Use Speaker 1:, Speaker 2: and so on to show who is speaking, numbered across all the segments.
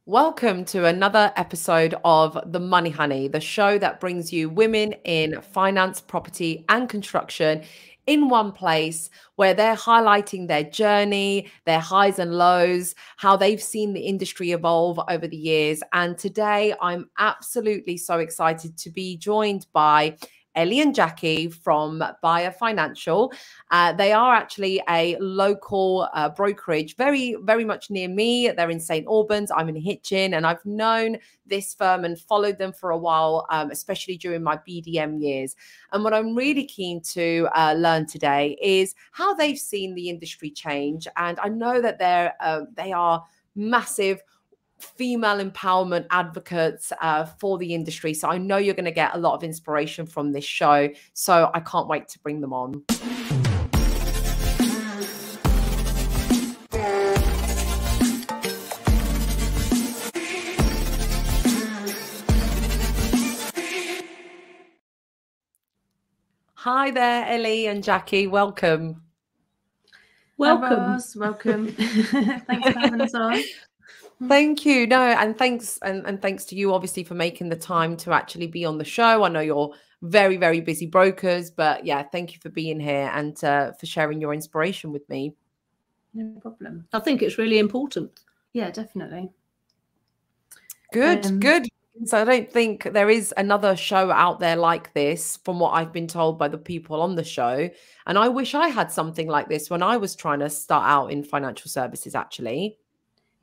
Speaker 1: Welcome to another episode of The Money Honey, the show that brings you women in finance, property, and construction in one place where they're highlighting their journey, their highs and lows, how they've seen the industry evolve over the years. And today I'm absolutely so excited to be joined by Ellie and Jackie from Baya Financial. They are actually a local brokerage, very, very much near me. They're in St. Albans. I'm in Hitchin, and I've known this firm and followed them for a while, especially during my BDM years. And what I'm really keen to learn today is how they've seen the industry change. And I know that they are massive female empowerment advocates for the industry. So I know you're going to get a lot of inspiration from this show. So I can't wait to bring them on. Hi there, Ellie and Jackie. Welcome.
Speaker 2: Welcome. Welcome. Thanks for having us on.
Speaker 1: Thank you. No, and thanks and thanks to you, obviously, for making the time to actually be on the show. I know you're very, very busy brokers, but yeah, thank you for being here and for sharing your inspiration with me.
Speaker 2: No problem.
Speaker 3: I think it's really important.
Speaker 2: Yeah, definitely.
Speaker 1: Good, good. So I don't think there is another show out there like this, from what I've been told by the people on the show. And I wish I had something like this when I was trying to start out in financial services, actually.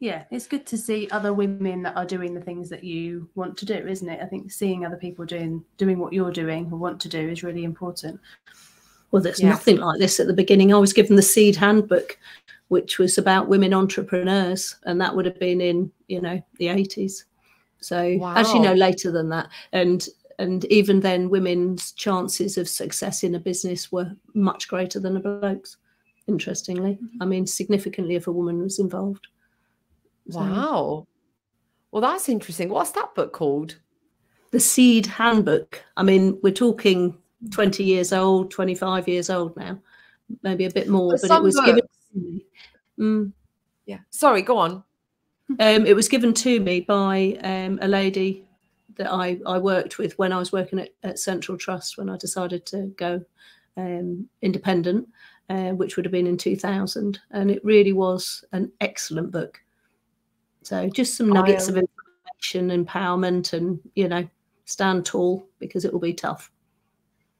Speaker 2: Yeah, it's good to see other women that are doing the things that you want to do, isn't it? I think seeing other people doing what you're doing or want to do is really important.
Speaker 3: Well, there's nothing like this at the beginning. I was given the Seed Handbook, which was about women entrepreneurs, and that would have been in, the 80s. So as you know, later than that. And even then, women's chances of success in a business were much greater than a bloke's, interestingly. I mean, significantly if a woman was involved.
Speaker 1: So, wow. Well, that's interesting. What's that book called?
Speaker 3: The Seed Handbook. I mean, we're talking 20 years old, 25 years old now, maybe a bit more, but it was given to me.
Speaker 1: Yeah. Sorry, go on.
Speaker 3: It was given to me by a lady that I worked with when I was working at Central Trust, when I decided to go independent, which would have been in 2000. And it really was an excellent book. So just some nuggets of information, empowerment, and, stand tall because it will be tough.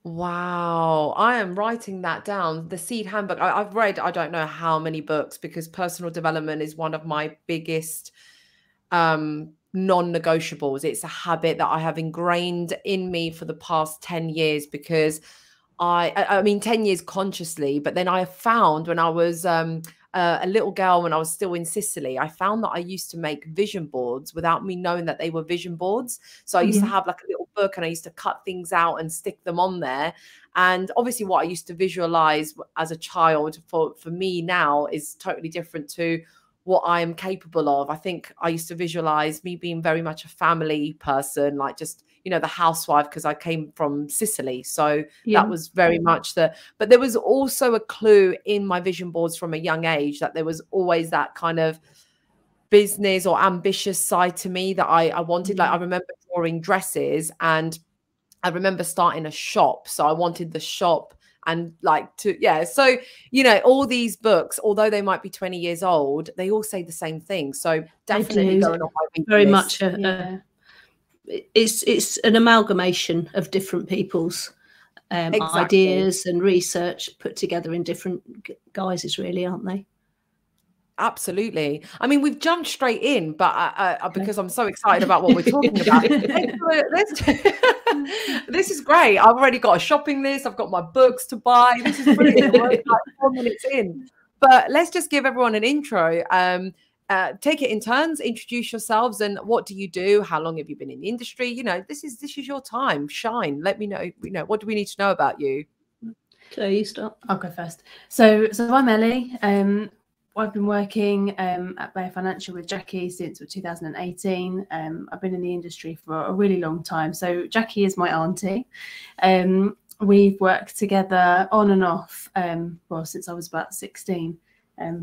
Speaker 1: Wow. I am writing that down. The Seed Handbook. I've read, I don't know how many books, because personal development is one of my biggest non-negotiables. It's a habit that I have ingrained in me for the past 10 years because I mean, 10 years consciously, but then I found when I was a little girl, when I was still in Sicily, I found that I used to make vision boards without me knowing that they were vision boards. So I used to have like a little book and I used to cut things out and stick them on there. And obviously what I used to visualize as a child for me now is totally different to what I am capable of. I think I used to visualize me being very much a family person, like just, the housewife, because I came from Sicily. So that was very much but there was also a clue in my vision boards from a young age that there was always that kind of business or ambitious side to me that I wanted. Like I remember drawing dresses and I remember starting a shop. So I wanted the shop and so, all these books, although they might be 20 years old, they all say the same thing. So definitely going on my
Speaker 3: very much it's an amalgamation of different people's ideas and research put together in different guises, really, aren't they?
Speaker 1: Absolutely. I mean, we've jumped straight in, but because I'm so excited about what we're talking about. This is great. I've already got a shopping list. I've got my books to buy. This is brilliant. We're like 4 minutes in. But let's just give everyone an intro. Take it in turns, introduce yourselves, and what do you do? How long have you been in the industry? This is your time. Shine. Let me know. What do we need to know about you?
Speaker 3: Okay, you start.
Speaker 2: I'll go first. So I'm Ellie. I've been working at Baya Financial with Jackie since 2018. I've been in the industry for a really long time. So Jackie is my aunty. We've worked together on and off, since I was about 16.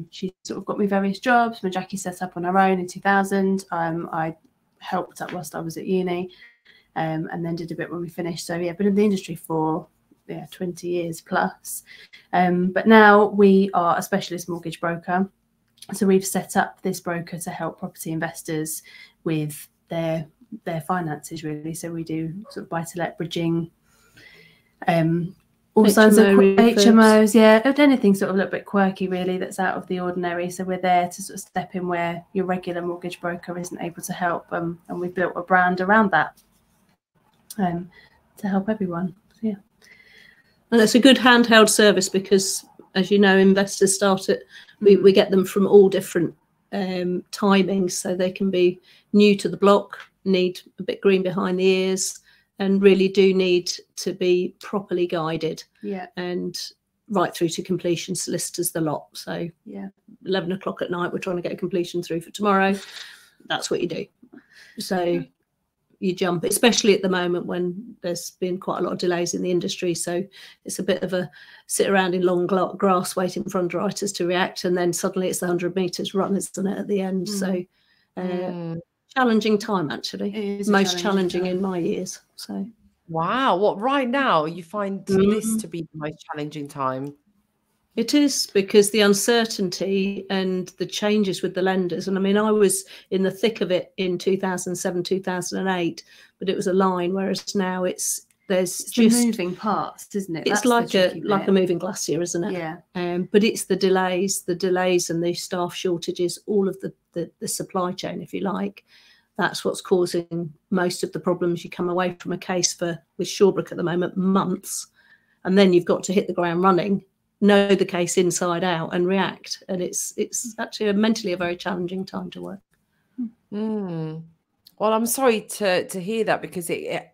Speaker 2: She sort of got me various jobs. When Jackie set up on her own in 2000, I helped up whilst I was at uni, and then did a bit when we finished. So yeah, been in the industry for 20 years plus. But now we are a specialist mortgage broker. So we've set up this broker to help property investors with their finances, really. So we do sort of buy-to-let bridging, all kinds of HMOs, anything sort of a little bit quirky, really, that's out of the ordinary. So we're there to sort of step in where your regular mortgage broker isn't able to help, and we've built a brand around that to help everyone. So, yeah,
Speaker 3: and it's a good handheld service because, as you know, investors start at we get them from all different timings, so they can be new to the block, need a bit green behind the ears, and really do need to be properly guided.
Speaker 2: Yeah.
Speaker 3: And right through to completion, solicitors, the lot. So 11 o'clock at night, we're trying to get a completion through for tomorrow. That's what you do. So you jump, especially at the moment when there's been quite a lot of delays in the industry. So it's a bit of a sit around in long grass waiting for underwriters to react, and then suddenly it's the 100 metres run, isn't it, at the end? So challenging time, actually. Most challenging in my years. So
Speaker 1: wow, what, right now you find this to be the most challenging time?
Speaker 3: It is, because the uncertainty and the changes with the lenders. And I mean, I was in the thick of it in 2007, 2008, but it was a line, whereas now it's just
Speaker 2: moving parts, isn't it?
Speaker 3: It's
Speaker 2: That's
Speaker 3: like a moving glacier, isn't it?
Speaker 2: Yeah.
Speaker 3: But it's the delays and the staff shortages, all of the supply chain, if you like. That's what's causing most of the problems. You come away from a case with Shawbrook at the moment, months, and then you've got to hit the ground running, know the case inside out, and react. And it's actually mentally a very challenging time to work.
Speaker 1: Well, I'm sorry to hear that, because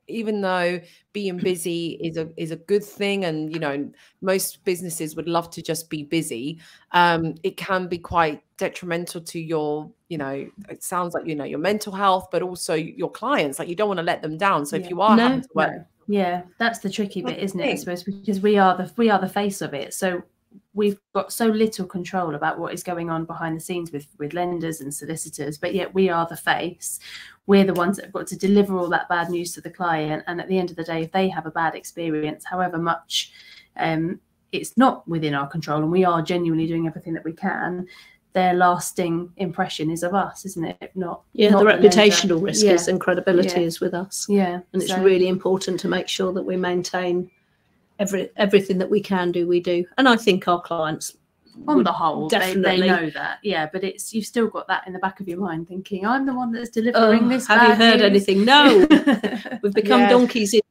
Speaker 1: even though being busy is a good thing, and, you know, most businesses would love to just be busy, it can be quite detrimental to your, you know, it sounds like, you know, your mental health, but also your clients. Like, you don't want to let them down. So if you are having to work,
Speaker 2: that's the tricky bit, isn't it? I suppose, because we are the face of it. So we've got so little control about what is going on behind the scenes with lenders and solicitors, but yet we are the face. We're the ones that have got to deliver all that bad news to the client. And at the end of the day, if they have a bad experience, however much it's not within our control, and we are genuinely doing everything that we can, their lasting impression is of us, isn't it? Not
Speaker 3: the reputational risk is, and credibility is with us.
Speaker 2: And
Speaker 3: it's really important to make sure that we maintain everything that we can do, we do. And I think our clients,
Speaker 2: on the whole,
Speaker 3: definitely
Speaker 2: they know that. But it's, you've still got that in the back of your mind, thinking, I'm the one that's delivering this.
Speaker 3: Have you heard
Speaker 2: news?
Speaker 3: Anything? No. We've become donkeys in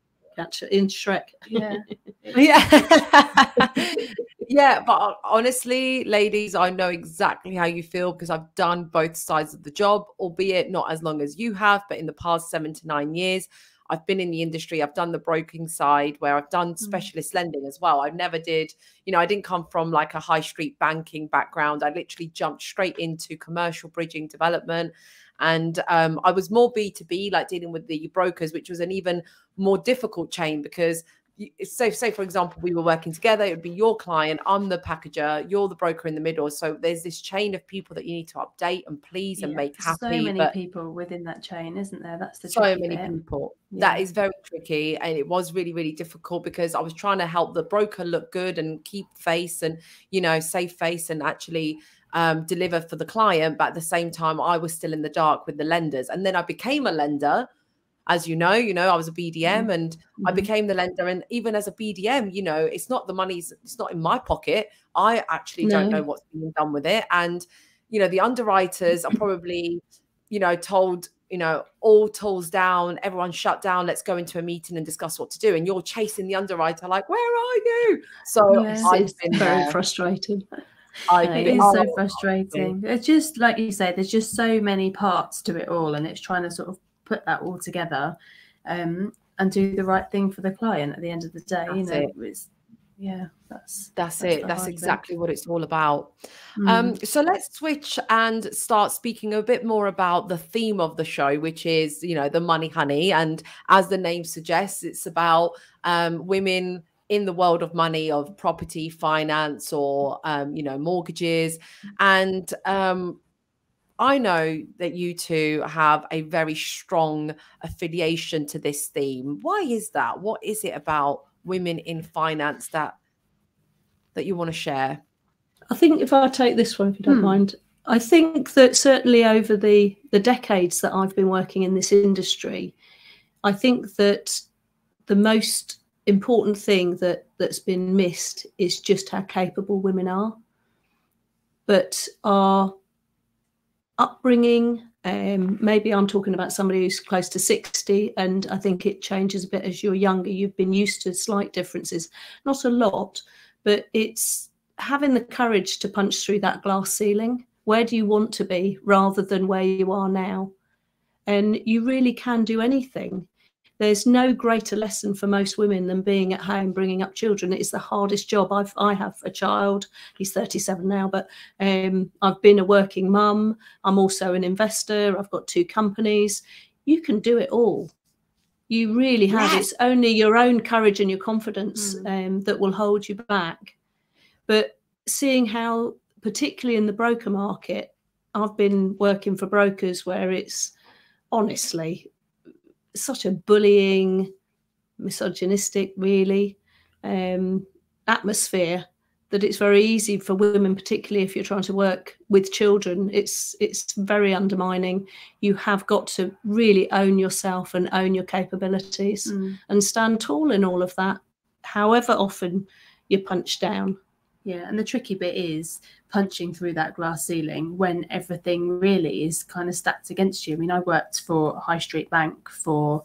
Speaker 3: Shrek.
Speaker 1: But honestly, ladies, I know exactly how you feel, because I've done both sides of the job, albeit not as long as you have, but in the past 7 to 9 years, I've been in the industry. I've done the broking side, where I've done specialist lending as well. I never did, you know, I didn't come from like a high street banking background. I literally jumped straight into commercial bridging development. And I was more B2B, like dealing with the brokers, which was an even more difficult chain, because say, for example, we were working together, it would be your client, I'm the packager, you're the broker in the middle. So there's this chain of people that you need to update and please and make happy.
Speaker 2: So many people within that chain, isn't there? That's the
Speaker 1: so many people. That is very tricky. And it was really, really difficult, because I was trying to help the broker look good and keep face and, you know, save face and actually deliver for the client. But at the same time, I was still in the dark with the lenders. And then I became a lender. As you know, I was a BDM and I became the lender. And even as a BDM, you know, it's not the money's, it's not in my pocket. I actually don't know what's being done with it. And, you know, the underwriters are probably, you know, told, you know, all tools down, everyone shut down, let's go into a meeting and discuss what to do. And you're chasing the underwriter like, where are you? So
Speaker 3: I've been very frustrated.
Speaker 2: It is so frustrating. It's just like you say, there's just so many parts to it all, and it's trying to sort of put that all together and do the right thing for the client at the end of the day.
Speaker 1: That's it. That's exactly what it's all about. So let's switch and start speaking a bit more about the theme of the show, which is, you know, the money honey. And as the name suggests, it's about women in the world of money, of property finance, or mortgages. And I know that you two have a very strong affiliation to this theme. Why is that? What is it about women in finance that you want to share?
Speaker 3: I think if I take this one, if you don't mind, I think that certainly over the decades that I've been working in this industry, I think that the most important thing that's been missed is just how capable women are. But our upbringing, maybe I'm talking about somebody who's close to 60, and I think it changes a bit as you're younger. You've been used to slight differences, not a lot, but it's having the courage to punch through that glass ceiling. Where do you want to be rather than where you are now? And you really can do anything. There's no greater lesson for most women than being at home, bringing up children. It's the hardest job. I have a child. He's 37 now, but I've been a working mum. I'm also an investor. I've got 2 companies. You can do it all. You really have. Yes. It's only your own courage and your confidence that will hold you back. But seeing how, particularly in the broker market, I've been working for brokers where it's honestly such a bullying, misogynistic, really, atmosphere that it's very easy for women, particularly if you're trying to work with children. It's very undermining. You have got to really own yourself and own your capabilities and stand tall in all of that, however often you're punched down.
Speaker 2: Yeah, and the tricky bit is punching through that glass ceiling when everything really is kind of stacked against you. I mean, I worked for a high street bank for,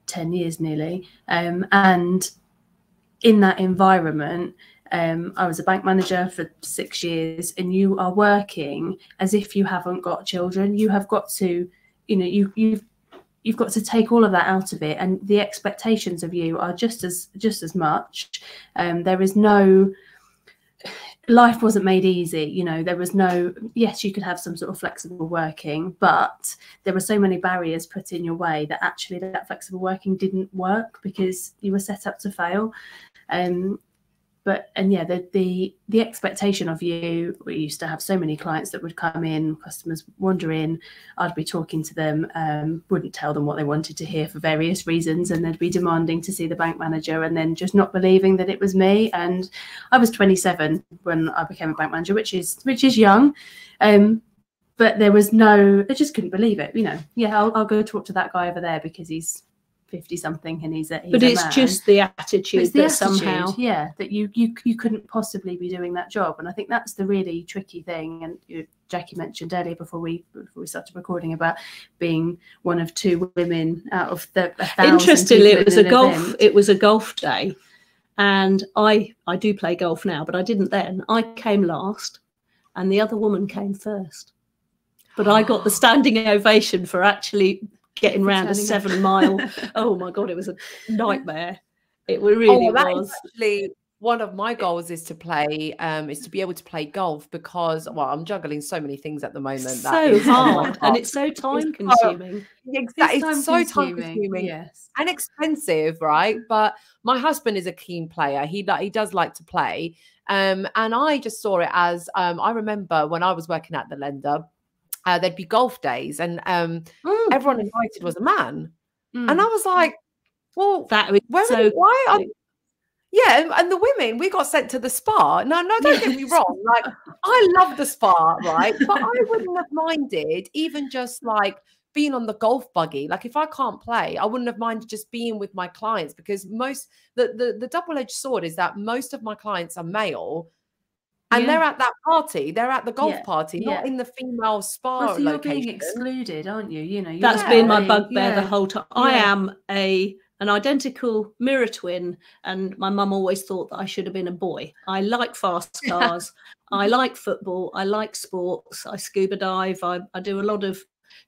Speaker 2: 10 years nearly. And in that environment, I was a bank manager for 6 years, and you are working as if you haven't got children. You have got to, you've got to take all of that out of it, and the expectations of you are just as much. There is no, life wasn't made easy. There was no, yes, you could have some sort of flexible working, but there were so many barriers put in your way that actually that flexible working didn't work because you were set up to fail. The expectation of you, we used to have so many clients that would come in, customers wander in, I'd be talking to them, wouldn't tell them what they wanted to hear for various reasons, and they'd be demanding to see the bank manager and then just not believing that it was me. And I was 27 when I became a bank manager, which is young, but there was no, I just couldn't believe it. I'll go talk to that guy over there because he's 50 something and he's but
Speaker 3: it's man. Just the attitude that somehow
Speaker 2: that you couldn't possibly be doing that job. And I think that's the really tricky thing. And Jackie mentioned earlier before we started recording about being one of 2 women out of the 1,000.
Speaker 3: Interestingly, it was a golf day, and I do play golf now, but I didn't then. I came last and the other woman came first, but I got the standing ovation for actually getting round a 7-mile. Oh my God, it was a nightmare. It really was.
Speaker 1: Actually, one of my goals is to play, is to be able to play golf because, I'm juggling so many things at the moment.
Speaker 3: So hard, and it's so time consuming.
Speaker 1: Exactly, it's so time consuming,
Speaker 2: yes,
Speaker 1: and expensive, right? But my husband is a keen player. He does like to play, and I just saw it as I remember when I was working at the lender. There'd be golf days, and everyone invited was a man, and I was like, "Well, yeah." And the women, we got sent to the spa. No, don't get me wrong. Like, I love the spa, right? But I wouldn't have minded even just like being on the golf buggy. Like, if I can't play, I wouldn't have minded just being with my clients, because the double-edged sword is that most of my clients are male. And they're at that party. They're at the golf party, not in the female spa
Speaker 2: so
Speaker 1: location.
Speaker 2: You're being excluded, aren't you?
Speaker 3: That's been my bugbear the whole time. I am an identical mirror twin, and my mum always thought that I should have been a boy. I like fast cars. I like football. I like sports. I scuba dive. I do a lot of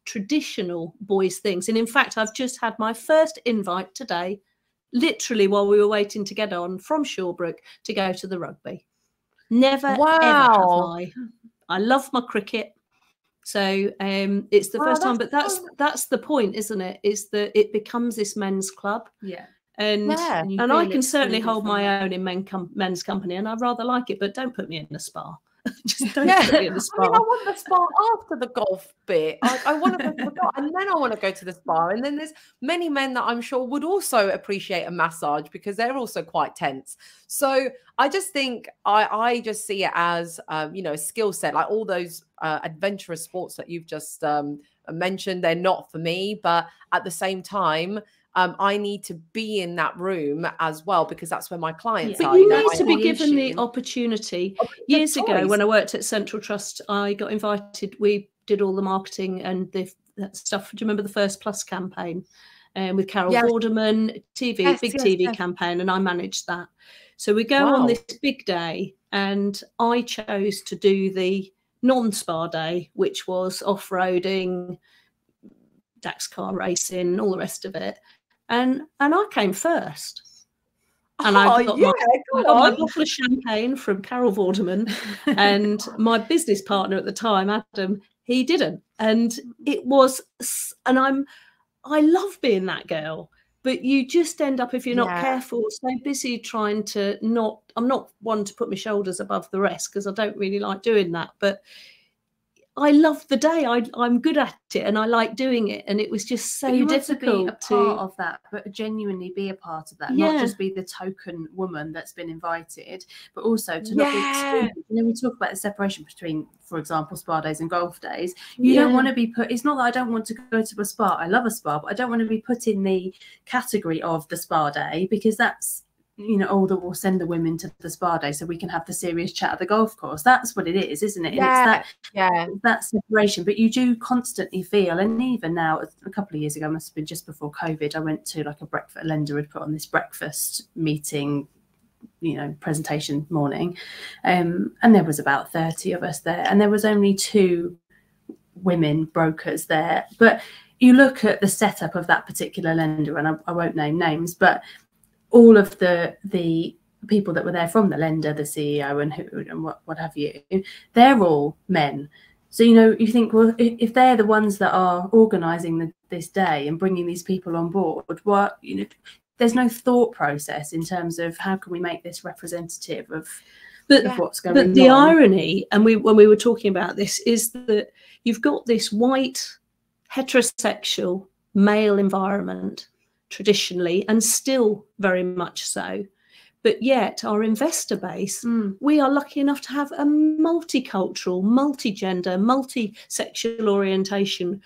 Speaker 3: traditional boys things. And in fact, I've just had my first invite today, literally while we were waiting to get on from Shawbrook, to go to the rugby. Never ever have I love my cricket, so it's the first time. But that's the point, isn't it? Is that it becomes this men's club.
Speaker 2: Yeah.
Speaker 3: And
Speaker 1: Yeah.
Speaker 2: And you
Speaker 3: and I
Speaker 2: feel
Speaker 3: can certainly
Speaker 2: excluded
Speaker 3: hold
Speaker 2: from
Speaker 3: my
Speaker 2: that.
Speaker 3: own in men's company, and I'd rather like it, but don't put me in a spa. Just don't
Speaker 1: Yeah.
Speaker 3: put me in the
Speaker 1: I mean, I
Speaker 3: spa.
Speaker 1: want the spa after the golf bit. I want to go to the golf, and then I want to go to the spa. And then there's many men that I'm sure would also appreciate a massage because they're also quite tense. So I just think I just see it as you know, a skill set, like all those adventurous sports that you've just mentioned. They're not for me, but at the same time, I need to be in that room as well because that's where my clients
Speaker 3: But
Speaker 1: are.
Speaker 3: you
Speaker 1: You know,
Speaker 3: need to be
Speaker 2: the
Speaker 3: given the
Speaker 2: issue.
Speaker 3: opportunity.
Speaker 1: it's a
Speaker 3: Years ago,
Speaker 1: choice.
Speaker 3: when I worked at Central Trust, I got invited. We did all the marketing and that stuff. Do you remember the First Plus campaign with Carol
Speaker 1: Yes.
Speaker 3: Vorderman, big
Speaker 1: Yes,
Speaker 3: TV
Speaker 1: yes.
Speaker 3: campaign, and I managed that. So we go on
Speaker 1: Wow.
Speaker 3: this big day, and I chose to do the non-spa day, which was off-roading, DAX car racing, all the rest of it. And I came first. And
Speaker 1: Oh,
Speaker 3: I got
Speaker 1: yeah,
Speaker 3: my
Speaker 1: go on.
Speaker 3: bottle of champagne from Carol Vorderman, and my business partner at the time, Adam, he didn't. And it was, and I love being that girl, but you just end up, if you're not
Speaker 1: Yeah.
Speaker 3: careful, so busy trying to not, I'm not one to put my shoulders above the rest because I don't really like doing that, but I love the day. I'm good at it and I like doing it. And it was just so
Speaker 2: But you want to be
Speaker 3: difficult
Speaker 2: a part of that, but genuinely be a part of that,
Speaker 3: Yeah.
Speaker 2: not just be the token woman that's been invited, but also to
Speaker 1: Yeah.
Speaker 2: not be excluded. You know, we talk about the separation between, for example, spa days and golf days. You don't
Speaker 3: Yeah.
Speaker 2: want to be put, it's not that I don't want to go to a spa. I love a spa, but I don't want to be put in the category of the spa day because that's, you know, oh, that we'll send the women to the spa day so we can have the serious chat at the golf course. That's what it is, isn't it? And
Speaker 1: Yeah.
Speaker 2: it's that separation. But you do constantly feel, and even now, a couple of years ago, must have been just before COVID, I went to like a breakfast, a lender had put on this breakfast meeting, you know, presentation morning, and there was about 30 of us there, and there was only 2 women brokers there. But you look at the setup of that particular lender, and I won't name names, but all of the people that were there from the lender, the CEO and what have you, they're all men. So, you know, you think, well, if they're the ones that are organising this day and bringing these people on board, what, you know, there's no thought process in terms of how can we make this representative of what's going on.
Speaker 3: But the irony, and when we were talking about this, is that you've got this white, heterosexual male environment traditionally, and still very much so. But yet our investor base, we are lucky enough to have a multicultural, multi-gender, multi-sexual orientation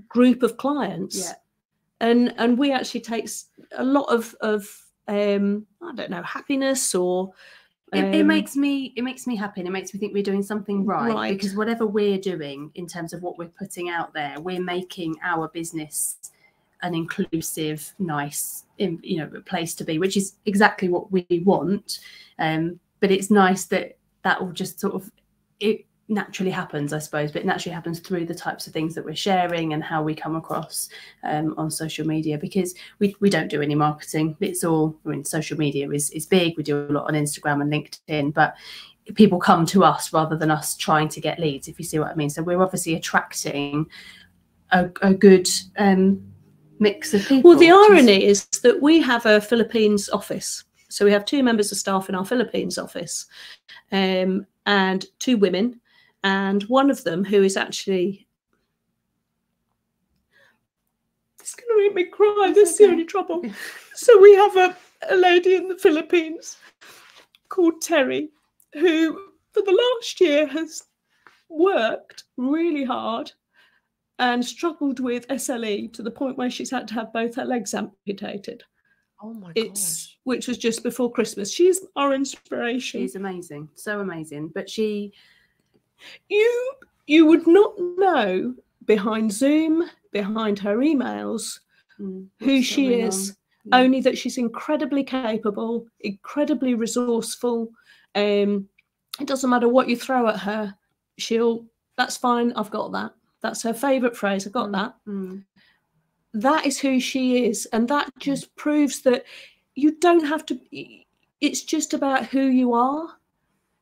Speaker 3: group of clients.
Speaker 2: Yeah.
Speaker 3: And we actually take a lot of I don't know, happiness or
Speaker 2: it makes me happy, and it makes me think we're doing something right, because whatever we're doing in terms of what we're putting out there, we're making our business an inclusive, nice, you know, place to be, which is exactly what we want. But it's nice that will just sort of, it naturally happens, I suppose, but it naturally happens through the types of things that we're sharing and how we come across on social media, because we don't do any marketing. It's all, I mean, social media is big. We do a lot on Instagram and LinkedIn, but people come to us rather than us trying to get leads, if you see what I mean. So we're obviously attracting a good mix of people.
Speaker 3: Well, the irony is that we have a Philippines office. So we have 2 members of staff in our Philippines office, and 2 women, and one of them who is actually, it's going to make me cry. This is the only trouble. So we have a lady in the Philippines called Terry, who for the last year has worked really hard and struggled with SLE to the point where she's had to have both her legs amputated.
Speaker 1: Oh my gosh.
Speaker 3: Which was just before Christmas. She's our inspiration.
Speaker 2: She's amazing, so amazing. But
Speaker 3: you would not know behind Zoom, behind her emails, who she is. Only that she's incredibly capable, incredibly resourceful. It doesn't matter what you throw at her, that's fine, I've got that. That's her favourite phrase. I got that. That is who she is. And that just proves that you don't have to, it's just about who you are.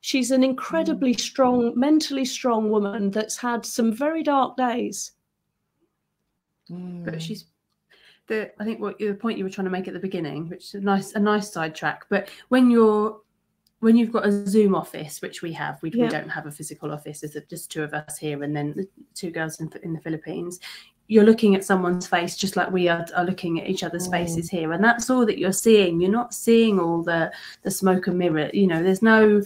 Speaker 3: She's an incredibly strong, mentally strong woman that's had some very dark days.
Speaker 2: But I think what the point you were trying to make at the beginning, which is a nice sidetrack, but when you've got a Zoom office, which we have, we don't have a physical office. There's just two of us here, and then the two girls in the Philippines. You're looking at someone's face just like we are looking at each other's faces here, and that's all that you're seeing. You're not seeing all the smoke and mirror. You know, there's no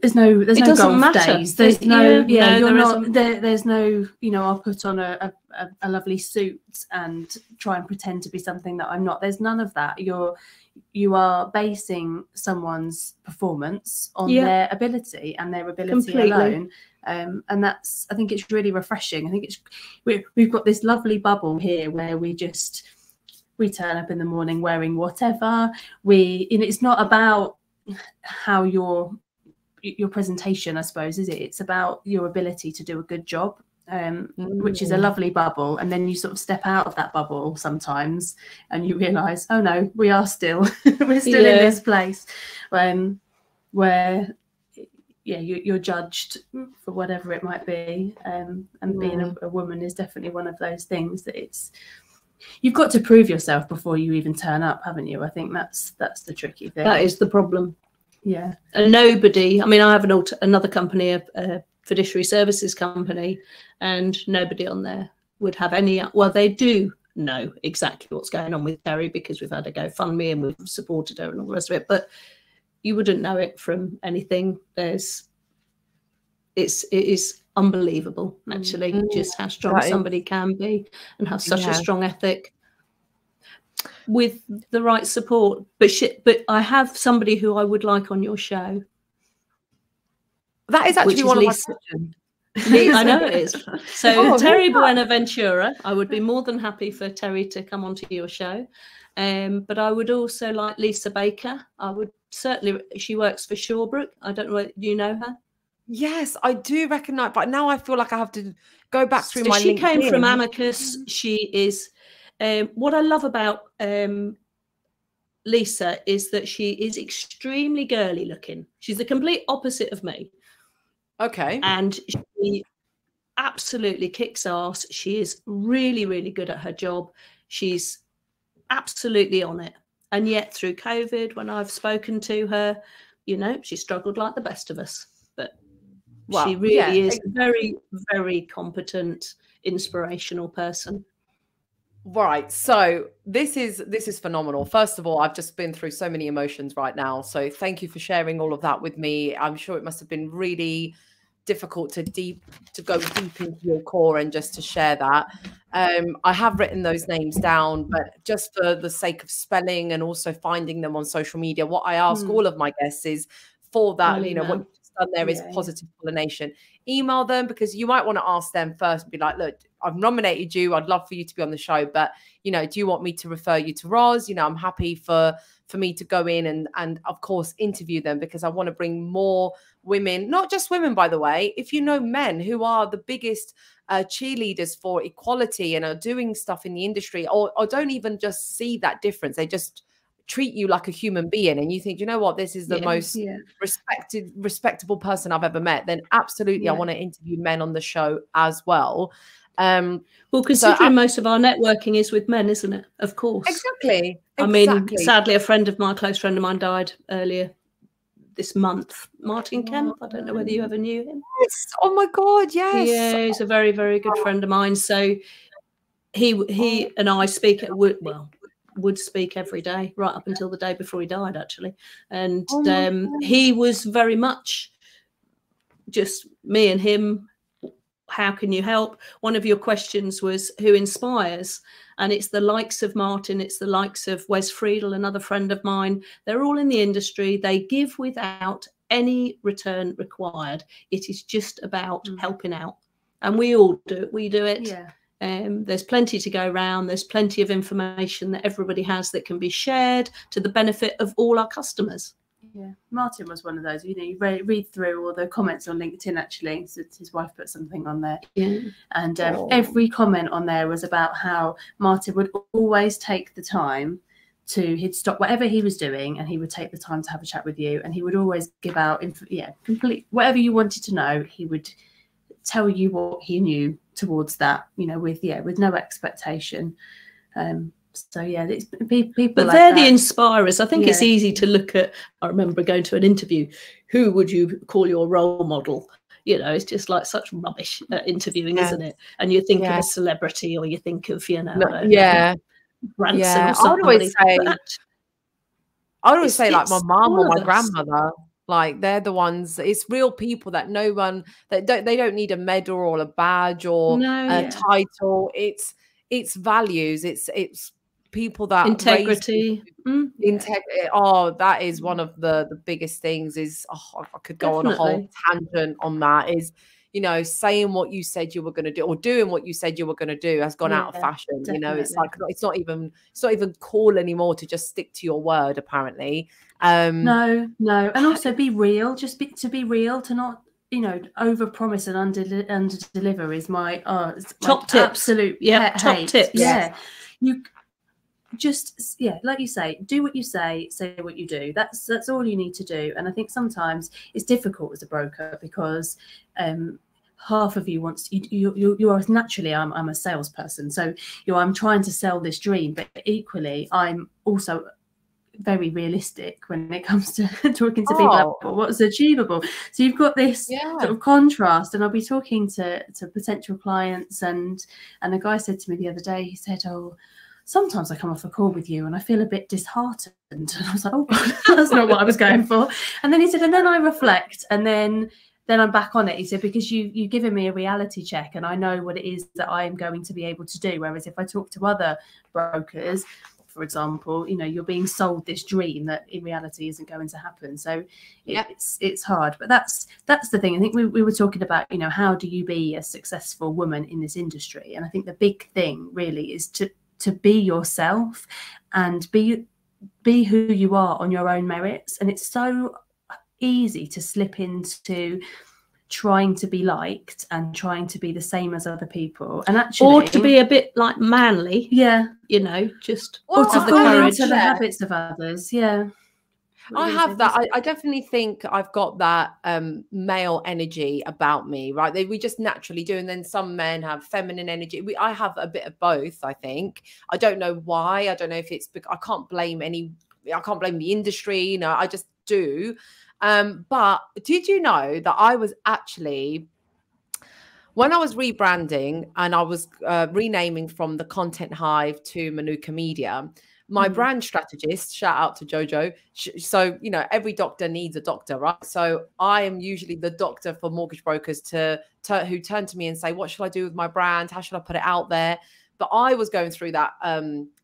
Speaker 2: golf days. There's there's no, you know, I'll put on a lovely suit and try and pretend to be something that I'm not. There's none of that. You are basing someone's performance on their ability and their ability alone. And that's, I think it's really refreshing. I think we've got this lovely bubble here where we turn up in the morning wearing whatever. It's not about how your presentation, I suppose, is it? It's about your ability to do a good job, which is a lovely bubble. And then you sort of step out of that bubble sometimes and you realise, oh no, we are still in this place where you're judged for whatever it might be. And being a woman is definitely one of those things that you've got to prove yourself before you even turn up, haven't you? I think that's the tricky thing.
Speaker 3: That is the problem.
Speaker 2: Yeah.
Speaker 3: And nobody, I mean, I have another company, a fiduciary services company, and nobody on there would have any, well, they do know exactly what's going on with Terry because we've had a GoFundMe and we've supported her and all the rest of it, but you wouldn't know it from anything. It is unbelievable, actually, just how strong somebody can be and have such a strong ethic with the right support. But I have somebody who I would like on your show.
Speaker 1: That is actually one of my questions.
Speaker 3: I know it is. So Terry Buenaventura, I would be more than happy for Terry to come onto your show. But I would also like Lisa Baker. I would certainly, she works for Shawbrook. I don't know, do you know her?
Speaker 1: Yes, I do recognise, but now I feel like I have to go back through my LinkedIn.
Speaker 3: She came from Amicus. She is, what I love about Lisa is that she is extremely girly looking. She's the complete opposite of me.
Speaker 1: Okay.
Speaker 3: And she absolutely kicks ass. She is really, really good at her job. She's absolutely on it. And yet through COVID, when I've spoken to her, you know, she struggled like the best of us. But she really is a very, very competent, inspirational person.
Speaker 1: Right. So this is phenomenal. First of all, I've just been through so many emotions right now. So thank you for sharing all of that with me. I'm sure it must have been really difficult to go deep into your core and just to share that. I have written those names down, but just for the sake of spelling and also finding them on social media, what I ask all of my guests is for that, you know, what you've just done there is positive pollination. Email them, because you might want to ask them first and be like, look, I've nominated you. I'd love for you to be on the show, but, you know, do you want me to refer you to Roz? You know, I'm happy for me to go in and of course, interview them, because I want to bring more women, not just women, by the way. If you know men who are the biggest cheerleaders for equality and are doing stuff in the industry, or don't even just see that difference, they just treat you like a human being, and you think, you know what, this is the most respectable person I've ever met, then absolutely I want to interview men on the show as well.
Speaker 3: Well, considering most of our networking is with men, isn't it? Of course.
Speaker 1: Exactly.
Speaker 3: I mean, sadly, a close friend of mine died earlier this month. Martin Kemp. I don't know whether you ever knew him.
Speaker 1: Yes. Oh my God. Yes.
Speaker 3: Yeah, he's a very, very good friend of mine. So he and I speak at would speak every day, right up until the day before he died, actually. And he was very much just me and him. How can you help? One of your questions was who inspires, and it's the likes of Martin, it's the likes of Wes Friedel, another friend of mine. They're all in the industry. They give without any return required. It is just about helping out, and we all do it. We do it.
Speaker 2: Yeah.
Speaker 3: There's plenty to go around. There's plenty of information that everybody has that can be shared to the benefit of all our customers.
Speaker 2: Yeah, Martin was one of those. You know, you read through all the comments on LinkedIn. Actually, so his wife put something on there, and every comment on there was about how Martin would always take the time he'd stop whatever he was doing, and he would take the time to have a chat with you, and he would always give out complete whatever you wanted to know. He would tell you what he knew towards that, you know, with no expectation. So yeah, it's people.
Speaker 3: But
Speaker 2: like
Speaker 3: they're
Speaker 2: that.
Speaker 3: the inspirers. I think it's easy to look at. I remember going to an interview. Who would you call your role model? You know, it's just like such rubbish at interviewing, isn't it? And you think of a celebrity, or you think of, you know, Branson or somebody.
Speaker 1: I would always say like my mum or my grandmother. Like they're the ones. It's real people that no one that they don't need a medal or a badge or a title. It's values. It's people that
Speaker 3: integrity.
Speaker 1: Oh, that is one of the biggest things. Is I could go on a whole tangent on that. Is, you know, saying what you said you were going to do or doing what you said you were going to do has gone out of fashion. Definitely. You know, it's like it's not even cool anymore to just stick to your word, apparently.
Speaker 2: No, and also be real. Just to be real, to not, you know, over promise and under deliver is my
Speaker 3: top tips.
Speaker 2: Absolute
Speaker 3: top tips.
Speaker 2: Yeah, you just like you say, do what you say what you do. That's all you need to do. And I think sometimes it's difficult as a broker because half of you wants you are naturally, I'm a salesperson, so I'm trying to sell this dream, but equally I'm also very realistic when it comes to talking to people about what's achievable. So you've got this sort of contrast, and I'll be talking to potential clients, and a guy said to me the other day, he said, "Oh, sometimes I come off a call with you and I feel a bit disheartened." And I was like, "Oh God, that's not what I was going for." And then he said, "And then I reflect, and then I'm back on it." He said, "Because you've given me a reality check, and I know what it is that I am going to be able to do. Whereas if I talk to other brokers, for example, you know, you're being sold this dream that in reality isn't going to happen." So it's hard, but that's the thing. I think we were talking about, you know, how do you be a successful woman in this industry? And I think the big thing really is to be yourself and be who you are on your own merits. And it's so easy to slip into trying to be liked and trying to be the same as other people, and actually,
Speaker 3: or to be a bit like manly, you know, just
Speaker 2: or to fall into the habits of others.
Speaker 1: I have that. I definitely think I've got that male energy about me, right? We just naturally do. And then some men have feminine energy. I have a bit of both, I think. I don't know why. I don't know if it's because I can't blame the industry, you know, I just do. But did you know that I was actually, when I was rebranding and I was renaming from the Content Hive to Manuka Media, my brand strategist, shout out to Jojo. So, you know, every doctor needs a doctor, right? So I am usually the doctor for mortgage brokers who turn to me and say, what should I do with my brand? How should I put it out there? But I was going through that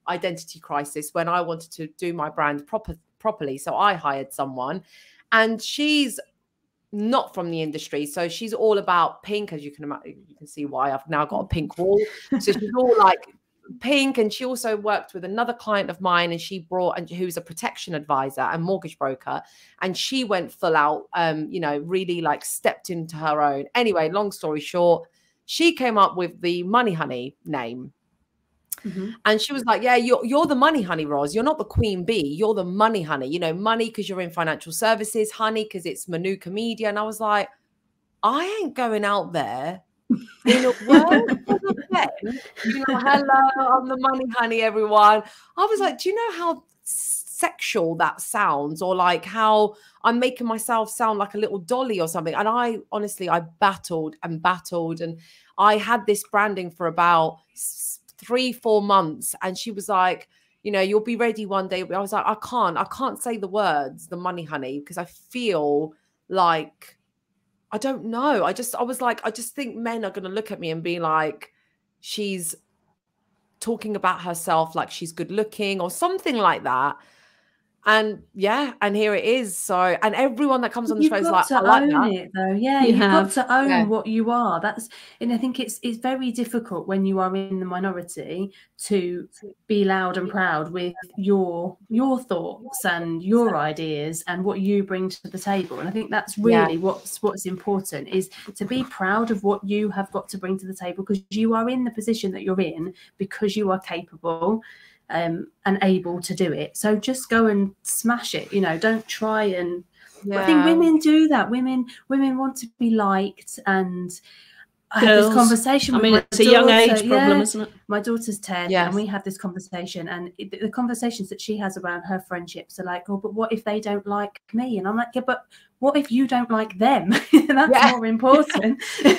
Speaker 1: identity crisis when I wanted to do my brand properly. So I hired someone, and she's not from the industry. So she's all about pink, as you can imagine. You can see why I've now got a pink wall. So she's all like pink. And she also worked with another client of mine, and who's a protection advisor and mortgage broker. And she went full out, you know, really like stepped into her own. Anyway, long story short, she came up with the Money Honey name. And she was like, yeah, you're the money honey, Roz. You're not the queen bee. You're the money honey. You know, money because you're in financial services, honey because it's Manuka Media. And I was like, I ain't going out there in a world full of men. You know, hello, I'm the money honey, everyone. I was like, do you know how sexual that sounds? Or like how I'm making myself sound like a little dolly or something. And I honestly, I battled, and I had this branding for about 3-4 months, and she was like, you know, you'll be ready one day. I was like, I can't say the words, the money honey, because I feel like, I don't know. I was like, I just think men are going to look at me and be like, she's talking about herself like she's good looking or something like that. And and here it is. So, and everyone that comes on the show is like, I like that.
Speaker 2: It though. Yeah, you've got to own what you are. And I think it's very difficult when you are in the minority to be loud and proud with your thoughts and your ideas and what you bring to the table. And I think that's really what's important, is to be proud of what you have got to bring to the table, because you are in the position that you're in because you are capable and able to do it. So just go and smash it, you know, don't try and I think women do that. Women want to be liked, and I had this conversation with
Speaker 3: it's a young age problem, isn't it?
Speaker 2: My daughter's 10,
Speaker 1: Yes.
Speaker 2: and we had this conversation, and the conversations that she has around her friendships are like, oh, but what if they don't like me? And I'm like, yeah, but what if you don't like them? That's more important.
Speaker 3: but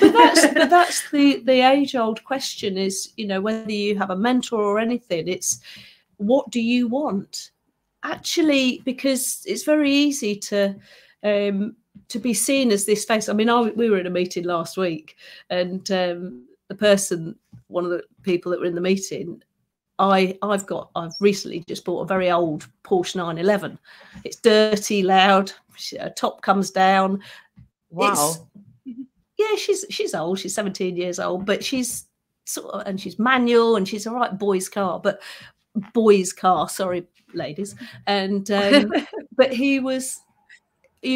Speaker 3: that's the age-old question is, you know, whether you have a mentor or anything, it's what do you want? Actually, because it's very easy to be seen as this face. I mean, we were in a meeting last week, and one of the people that were in the meeting, I've recently just bought a very old Porsche 911. It's dirty, loud. Top comes down.
Speaker 1: Wow.
Speaker 3: She's old. She's 17 years old, but she's and she's manual, and she's a right boys' car. Sorry, ladies. And but he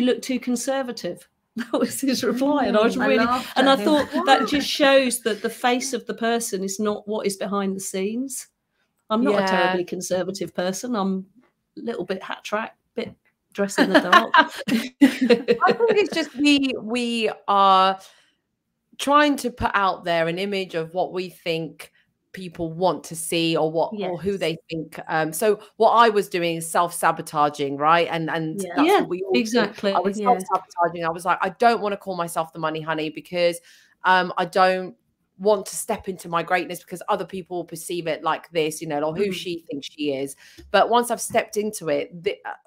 Speaker 3: look too conservative. That was his reply. And I was really, and I thought that just shows that the face of the person is not what is behind the scenes. I'm not a terribly conservative person. I'm a little bit hat track, bit dress in the dark.
Speaker 1: I think it's just we are trying to put out there an image of what we think people want to see, or or who they think. So what I was doing is self-sabotaging, right? And that's what we all
Speaker 3: exactly.
Speaker 1: I was self-sabotaging. I was like, I don't want to call myself the money honey because I don't want to step into my greatness because other people perceive it like this, you know, or who she thinks she is. But once I've stepped into it,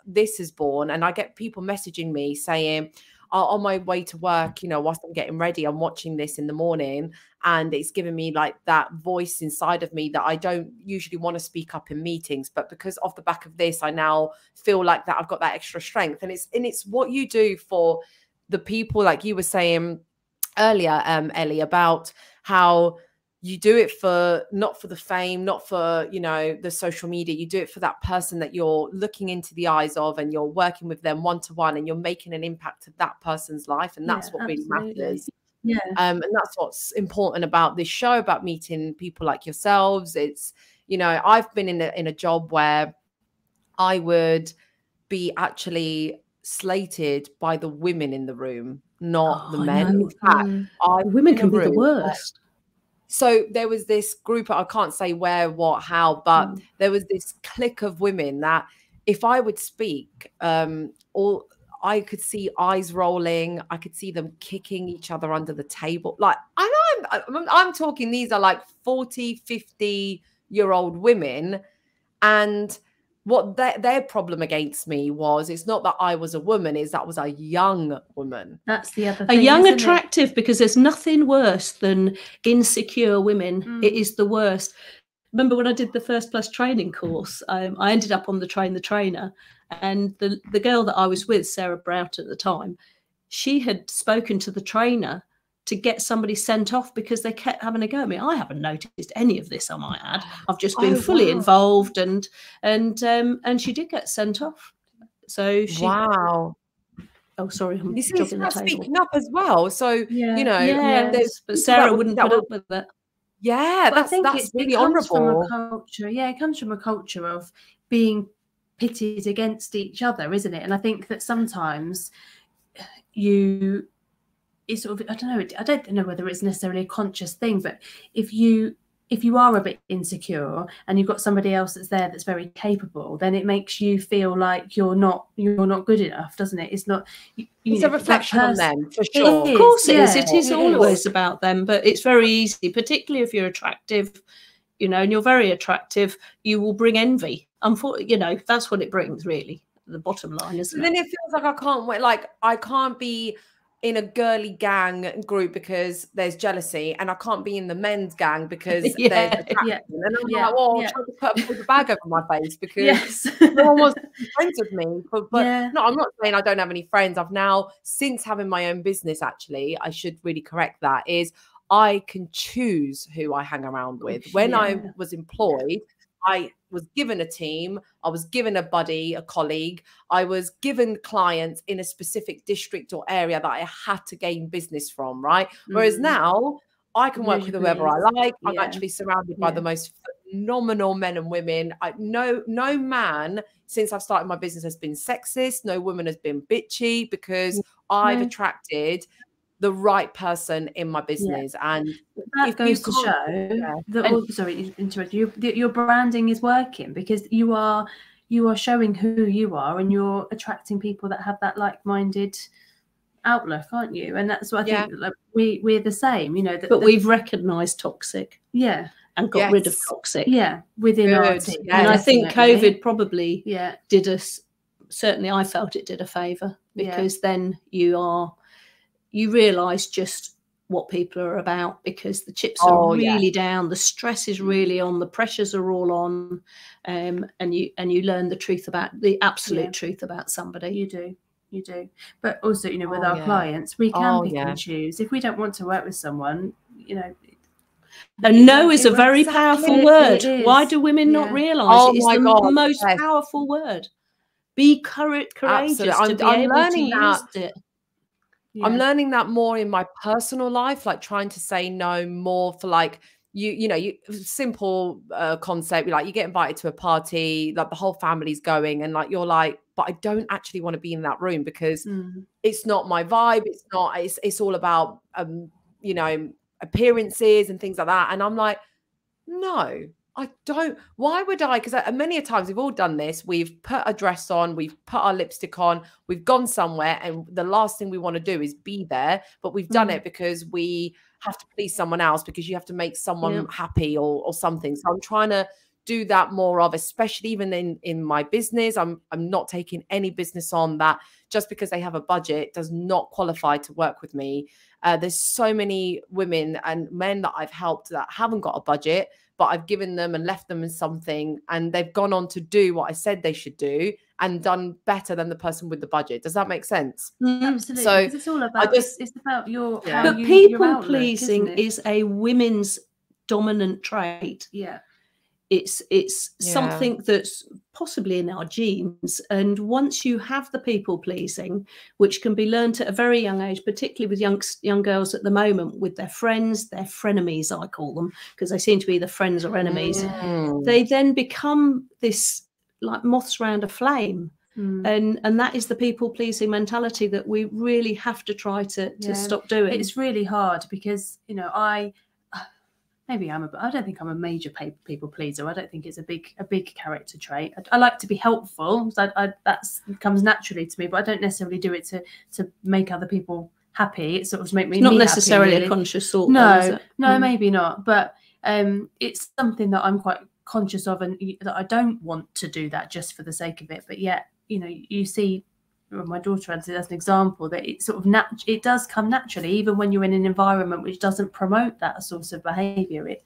Speaker 1: this is born, and I get people messaging me saying, on my way to work, you know, whilst I'm getting ready, I'm watching this in the morning, and it's giving me like that voice inside of me that I don't usually want to speak up in meetings, but because off the back of this, I now feel like that I've got that extra strength. And it's what you do for the people, like you were saying earlier, Ellie, about how you do it not for the fame, not for, you know, the social media. You do it for that person that you're looking into the eyes of, and you're working with them one-to-one, and you're making an impact to that person's life. And that's what really matters.
Speaker 2: Yeah.
Speaker 1: And that's what's important about this show, about meeting people like yourselves. It's, you know, I've been in a job where I would be actually slated by the women in the room, not the men. In fact,
Speaker 3: women can be the worst.
Speaker 1: So there was this group, I can't say where, what, how, but there was this clique of women that if I would speak, I could see eyes rolling. I could see them kicking each other under the table. Like, I'm talking, these are like 40, 50-year-old women. And what their problem against me was, it's not that I was a woman, is that I was a young woman.
Speaker 2: That's the other thing.
Speaker 3: A young, attractive, because there's nothing worse than insecure women. It is the worst. Remember when I did the First Plus training course, I ended up on the Train the Trainer, and the girl that I was with, Sarah Broughton at the time, she had spoken to the trainer to get somebody sent off because they kept having a go at me. I haven't noticed any of this, I might add. I've just been fully involved, and she did get sent off. So she.
Speaker 1: Wow.
Speaker 3: Oh, sorry, I'm
Speaker 1: this
Speaker 3: jogging
Speaker 1: is
Speaker 3: the
Speaker 1: about
Speaker 3: table.
Speaker 1: speaking up as well. So you know,
Speaker 3: but Sarah wouldn't put up with it.
Speaker 1: Yeah, that's really honourable.
Speaker 2: From a culture. Yeah, it comes from a culture of being pitted against each other, isn't it? And I think that sometimes it's sort of, I don't know whether it's necessarily a conscious thing, but if you are a bit insecure and you've got somebody else that's there that's very capable, then it makes you feel like you're not good enough, doesn't it? It's not.
Speaker 1: It's a reflection on them, for sure.
Speaker 3: Of course it is. It is always about them, but it's very easy, particularly if you're attractive, you know, and you're very attractive, you will bring envy. You know, that's what it brings, really. The bottom line, isn't it?
Speaker 1: Then it feels like I can't be in a girly gang group because there's jealousy, and I can't be in the men's gang because there's attraction. And I'm like, well, trying to put a paper bag over my face because no one wants to be friends with me. But no, I'm not saying I don't have any friends. I've now, since having my own business, actually, I should really correct that, is I can choose who I hang around with. When I was employed, I was given a team, I was given a buddy, a colleague, I was given clients in a specific district or area that I had to gain business from, right? Whereas now I can work with whoever I like. I'm actually surrounded by the most phenomenal men and women. No man since I've started my business has been sexist. No woman has been bitchy, because I've attracted the right person in my business. And
Speaker 2: that goes to show that, sorry, interrupt you, that your branding is working, because you are showing who you are, and you're attracting people that have that like-minded outlook, aren't you? And that's what I think, like, we're the same, you know.
Speaker 3: But we've recognised toxic, and got rid of toxic,
Speaker 2: within our team.
Speaker 3: And I think COVID probably did us. Certainly, I felt it did a favour, because then you realise just what people are about, because the chips are really down, the stress is really on, the pressures are all on, and you learn the truth about the absolute truth about somebody.
Speaker 2: You do. But also, you know, with our clients, we can pick and choose. If we don't want to work with someone, you know.
Speaker 3: And no is a very powerful word. Why do women not realise it is the most powerful word? Be courageous to be able to use it.
Speaker 1: I'm learning that more in my personal life, like trying to say no more for, like, you know, simple concept, like you get invited to a party, like the whole family's going, and like you're like, but I don't actually want to be in that room, because it's not my vibe. It's not, it's all about you know, appearances and things like that. And I'm like, no, I don't. Why would I? Because many a times we've all done this. We've put a dress on, we've put our lipstick on, we've gone somewhere, and the last thing we want to do is be there. But we've done it because we have to please someone else, because you have to make someone happy or something. So I'm trying to do that more of, especially even in my business. I'm not taking any business on that just because they have a budget does not qualify to work with me. There's so many women and men that I've helped that haven't got a budget, but I've given them and left them in something, and they've gone on to do what I said they should do and done better than the person with the budget. Does that make sense?
Speaker 2: Absolutely.
Speaker 1: So
Speaker 2: it's all about, it's about your,
Speaker 3: but people pleasing is a women's dominant trait. It's something that's possibly in our genes. And once you have the people pleasing, which can be learned at a very young age, particularly with young girls at the moment, with their friends, their frenemies, I call them, because they seem to be the friends or enemies, they then become this like moths around a flame. And that is the people pleasing mentality that we really have to try to stop doing.
Speaker 2: It's really hard, because, you know, I don't think I'm a major people pleaser. I don't think it's a big character trait. I like to be helpful. So that comes naturally to me, but I don't necessarily do it to make other people happy. It sort of make me
Speaker 3: not necessarily happy, really. A conscious thought.
Speaker 2: No, maybe not. But it's something that I'm quite conscious of, and that I don't want to do that just for the sake of it. But yet, you know, you see. My daughter as an example, that it sort of it does come naturally, even when you're in an environment which doesn't promote that source of behaviour. It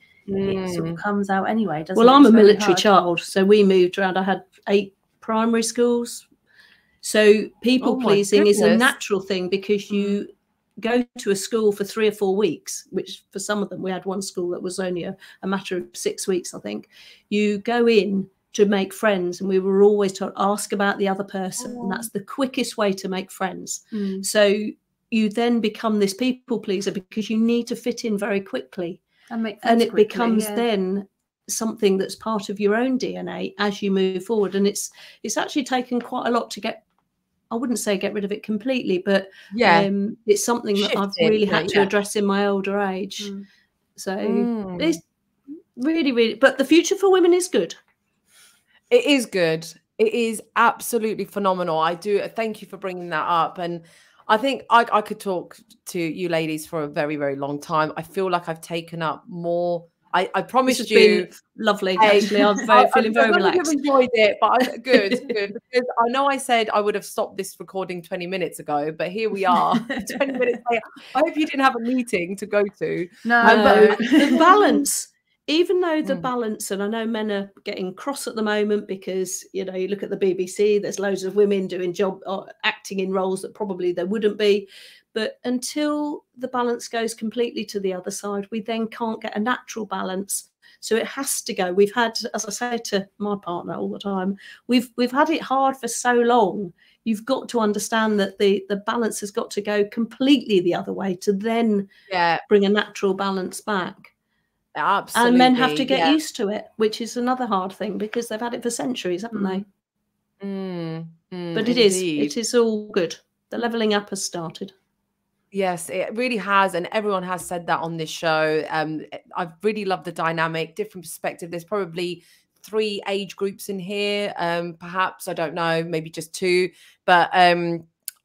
Speaker 2: sort of comes out anyway, doesn't it?
Speaker 3: Well, I'm a military child, so we moved around. I had 8 primary schools, so people pleasing is a natural thing, because you go to a school for 3 or 4 weeks, which for some of them, we had one school that was only a matter of 6 weeks, I think. You go in to make friends, and we were always told, ask about the other person, and that's the quickest way to make friends. So you then become this people pleaser, because you need to fit in very quickly, and it becomes then something that's part of your own DNA as you move forward. And it's actually taken quite a lot to get, I wouldn't say get rid of it completely, but it's something that I've really had to address in my older age. So it's really, but the future for women is good.
Speaker 1: It is good. It is absolutely phenomenal. I do thank you for bringing that up. And I think I could talk to you ladies for a very, very long time. I feel like I've taken up more. I promised you.
Speaker 3: Lovely. Actually, I'm feeling very relaxed.
Speaker 1: I've enjoyed it, but good. Because I know I said I would have stopped this recording 20 minutes ago, but here we are, 20 minutes later. I hope you didn't have a meeting to go to.
Speaker 3: No, but the balance. Even though the balance, and I know men are getting cross at the moment, because, you know, you look at the BBC, there's loads of women doing acting in roles that probably there wouldn't be. But until the balance goes completely to the other side, we then can't get a natural balance. So it has to go. We've had, as I say to my partner all the time, we've had it hard for so long. You've got to understand that the balance has got to go completely the other way to then bring a natural balance back.
Speaker 1: Absolutely.
Speaker 3: And men have to get used to it, which is another hard thing, because they've had it for centuries, haven't they? But it is all good. The levelling up has started.
Speaker 1: Yes, it really has. And everyone has said that on this show. I've really loved the dynamic, different perspective. There's probably 3 age groups in here. Perhaps, I don't know, maybe just 2. But I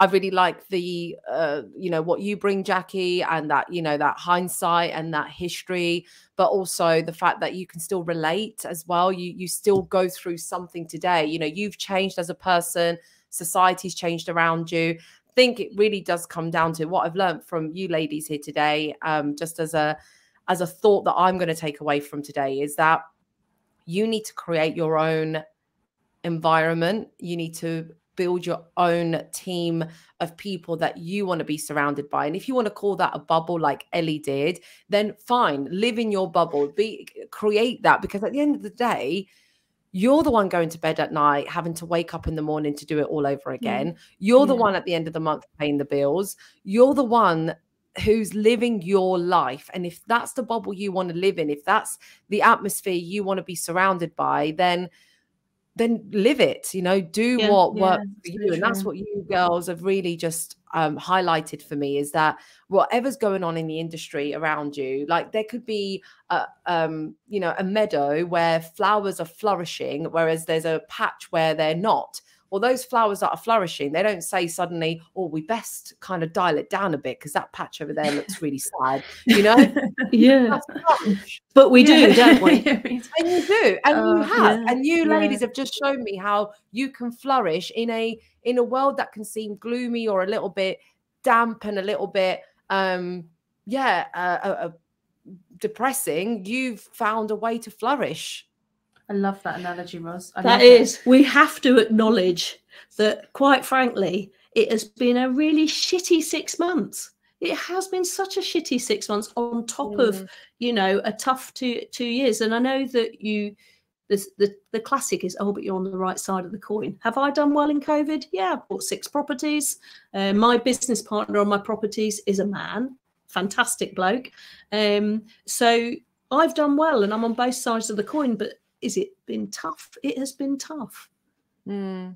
Speaker 1: really like the, what you bring, Jackie, and that, that hindsight and that history, but also the fact that you can still relate as well. You still go through something today. You've changed as a person. Society's changed around you. Think it really does come down to what I've learned from you ladies here today, just as a thought that I'm going to take away from today, is that you need to create your own environment. You need to build your own team of people that you want to be surrounded by. And if you want to call that a bubble like Ellie did, then fine, live in your bubble, create that, because at the end of the day, you're the one going to bed at night, having to wake up in the morning to do it all over again. You're the one at the end of the month paying the bills. You're the one who's living your life. And if that's the bubble you want to live in, if that's the atmosphere you want to be surrounded by, then live it, do what works for you. And that's what you girls have really just highlighted for me, is that whatever's going on in the industry around you, like there could be a meadow where flowers are flourishing, whereas there's a patch where they're not. Well, those flowers that are flourishing, they don't say suddenly, oh, we best kind of dial it down a bit because that patch over there looks really sad,
Speaker 3: But we do, don't we?
Speaker 1: And you do, and you have, and you ladies have just shown me how you can flourish in a world that can seem gloomy or a little bit damp and a little bit depressing. You've found a way to flourish.
Speaker 2: I love that analogy, Ros.
Speaker 3: We have to acknowledge that, quite frankly, it has been a really shitty 6 months. It has been such a shitty 6 months on top of, a tough 2 years. And I know that the classic is, oh, but you're on the right side of the coin. Have I done well in COVID? Yeah, I bought 6 properties. My business partner on my properties is a man, fantastic bloke. So I've done well and I'm on both sides of the coin, but is it been tough? It has been tough.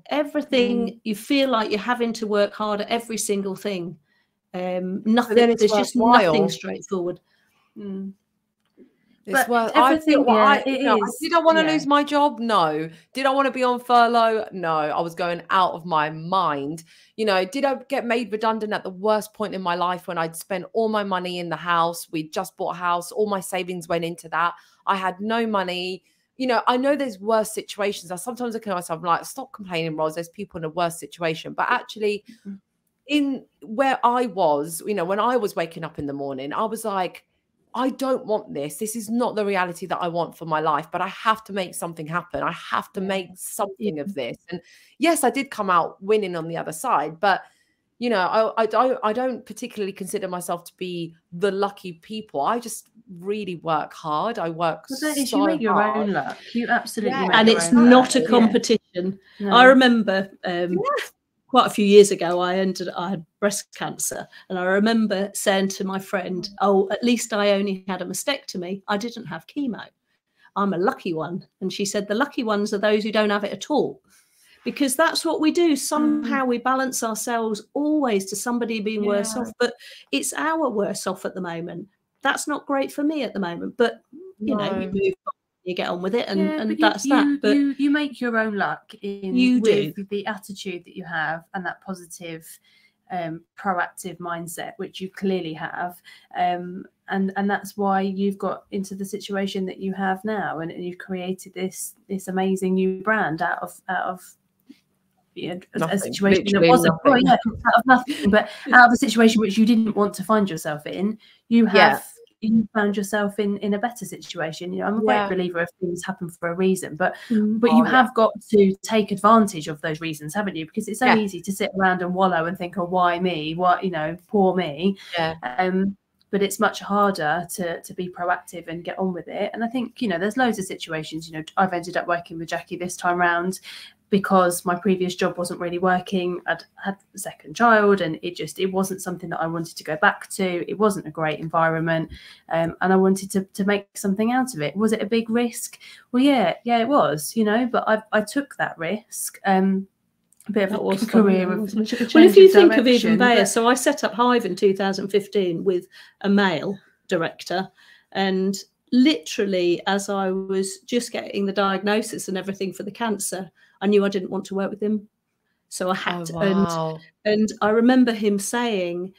Speaker 3: Everything, you feel like you're having to work hard at every single thing. Nothing, there's just nothing straightforward.
Speaker 1: Did I want to lose my job? No. Did I want to be on furlough? No. I was going out of my mind. Did I get made redundant at the worst point in my life when I'd spent all my money in the house? We'd just bought a house. All my savings went into that. I had no money. I know there's worse situations. I sometimes look at myself, I'm like, stop complaining, Ros. There's people in a worse situation. But actually, in where I was, when I was waking up in the morning, I was like, I don't want this. This is not the reality that I want for my life, but I have to make something happen. I have to make something of this. And yes, I did come out winning on the other side, but I don't particularly consider myself to be the lucky people. I just really work hard. I work so hard.
Speaker 2: You make your own luck. You absolutely make
Speaker 3: and
Speaker 2: your
Speaker 3: it's
Speaker 2: own
Speaker 3: not
Speaker 2: luck.
Speaker 3: a competition.
Speaker 2: No.
Speaker 3: I remember quite a few years ago, I had breast cancer, and I remember saying to my friend, "Oh, at least I only had a mastectomy. I didn't have chemo. I'm a lucky one." And she said, "The lucky ones are those who don't have it at all." Because that's what we do. Somehow we balance ourselves always to somebody being worse off, but it's our worse off at the moment. That's not great for me at the moment, but you move on, you get on with it, and that's that. But
Speaker 2: you make your own luck with the attitude that you have and that positive, proactive mindset, which you clearly have, and that's why you've got into the situation that you have now, and you've created this amazing new brand out of a situation that wasn't out of nothing, but out of a situation which you didn't want to find yourself in. You found yourself in a better situation. I'm a great believer of things happen for a reason, but you have got to take advantage of those reasons, haven't you? Because it's so easy to sit around and wallow and think, oh, why me? What, poor me. But it's much harder to be proactive and get on with it. And I think, there's loads of situations. I've ended up working with Jackie this time round because my previous job wasn't really working. I'd had a second child, and it wasn't something that I wanted to go back to. It wasn't a great environment, and I wanted to make something out of it. Was it a big risk? Well, yeah, it was, but I took that risk. a bit
Speaker 3: That
Speaker 2: of
Speaker 3: was
Speaker 2: a career
Speaker 3: fun,
Speaker 2: of
Speaker 3: wasn't it?
Speaker 2: change
Speaker 3: Well, if you think of
Speaker 2: direction,
Speaker 3: even Baya,
Speaker 2: but-
Speaker 3: so I set up Hive in 2015 with a male director, and literally as I was just getting the diagnosis and everything for the cancer, I knew I didn't want to work with him. So I had to, and I remember him saying